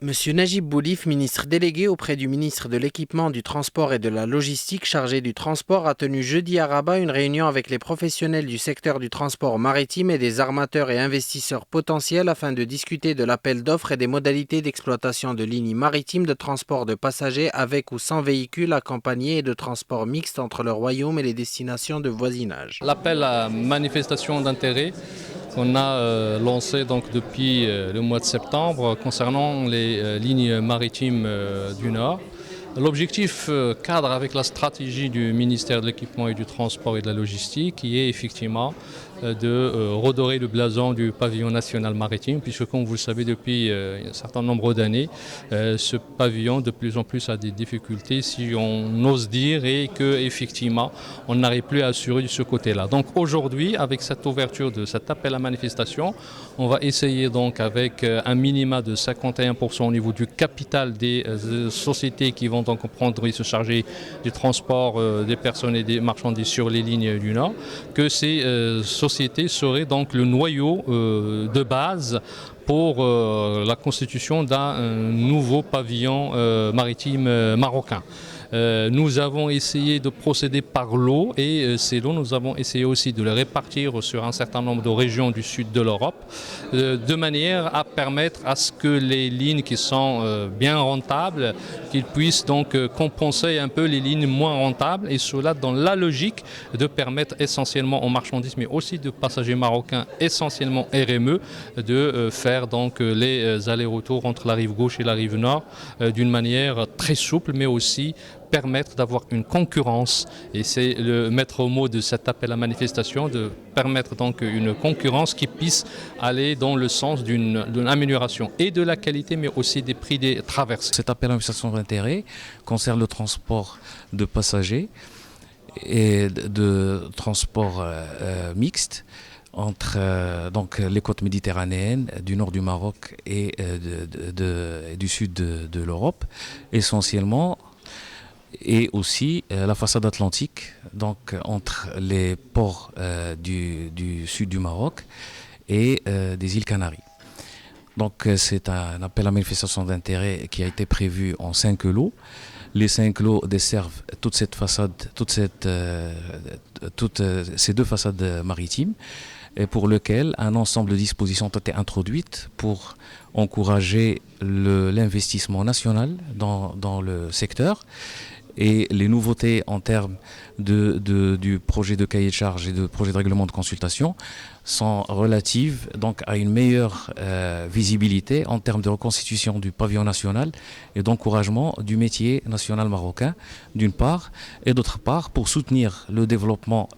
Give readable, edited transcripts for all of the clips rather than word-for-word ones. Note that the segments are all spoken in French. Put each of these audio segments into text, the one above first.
Monsieur Najib Boulif, ministre délégué auprès du ministre de l'Équipement, du Transport et de la Logistique chargé du transport, a tenu jeudi à Rabat une réunion avec les professionnels du secteur du transport maritime et des armateurs et investisseurs potentiels afin de discuter de l'appel d'offres et des modalités d'exploitation de lignes maritimes de transport de passagers avec ou sans véhicules accompagnés et de transport mixte entre le Royaume et les destinations de voisinage. L'appel à manifestation d'intérêt qu'on a lancé donc depuis le mois de septembre concernant les lignes maritimes du Nord. L'objectif cadre avec la stratégie du ministère de l'Équipement et du Transport et de la Logistique qui est effectivement de redorer le blason du pavillon national maritime puisque comme vous le savez depuis un certain nombre d'années, ce pavillon de plus en plus a des difficultés si on ose dire et qu'effectivement on n'arrive plus à assurer de ce côté-là. Donc aujourd'hui avec cette ouverture de cet appel à manifestation, on va essayer donc avec un minima de 51% au niveau du capital des sociétés qui vont donc prendre et se charger du transport des personnes et des marchandises sur les lignes du Nord, que ces sociétés seraient donc le noyau de base pour la constitution d'un nouveau pavillon maritime marocain. Nous avons essayé de procéder par lot et ces lots, nous avons essayé aussi de les répartir sur un certain nombre de régions du sud de l'Europe de manière à permettre à ce que les lignes qui sont bien rentables, qu'ils puissent donc compenser un peu les lignes moins rentables et cela dans la logique de permettre essentiellement aux marchandises mais aussi de passagers marocains essentiellement RME de faire donc les allers-retours entre la rive gauche et la rive nord d'une manière très souple mais aussi permettre d'avoir une concurrence et c'est le maître mot de cet appel à manifestation de permettre donc une concurrence qui puisse aller dans le sens d'une amélioration et de la qualité mais aussi des prix des traversées. Cet appel à manifestation d'intérêt concerne le transport de passagers et de transport mixte entre donc les côtes méditerranéennes du nord du Maroc et du sud de l'Europe essentiellement et aussi la façade atlantique, donc entre les ports du sud du Maroc et des îles Canaries. Donc c'est un appel à manifestation d'intérêt qui a été prévu en 5 lots. Les 5 lots desservent toute cette façade, toutes ces deux façades maritimes, et pour lequel un ensemble de dispositions ont été introduites pour encourager l'investissement national dans le secteur. Et les nouveautés en termes du projet de cahier de charges et de projet de règlement de consultation sont relatives donc à une meilleure visibilité en termes de reconstitution du pavillon national et d'encouragement du métier national marocain d'une part et d'autre part pour soutenir le développement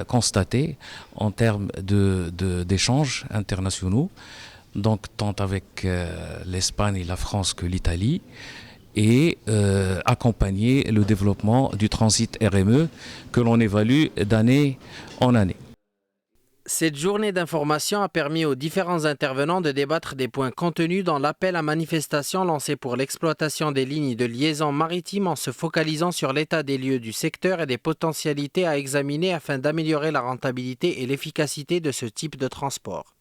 constaté en termes d'échanges internationaux donc tant avec l'Espagne et la France que l'Italie et accompagner le développement du transit RME que l'on évalue d'année en année. Cette journée d'information a permis aux différents intervenants de débattre des points contenus dans l'appel à manifestation lancé pour l'exploitation des lignes de liaison maritime en se focalisant sur l'état des lieux du secteur et des potentialités à examiner afin d'améliorer la rentabilité et l'efficacité de ce type de transport.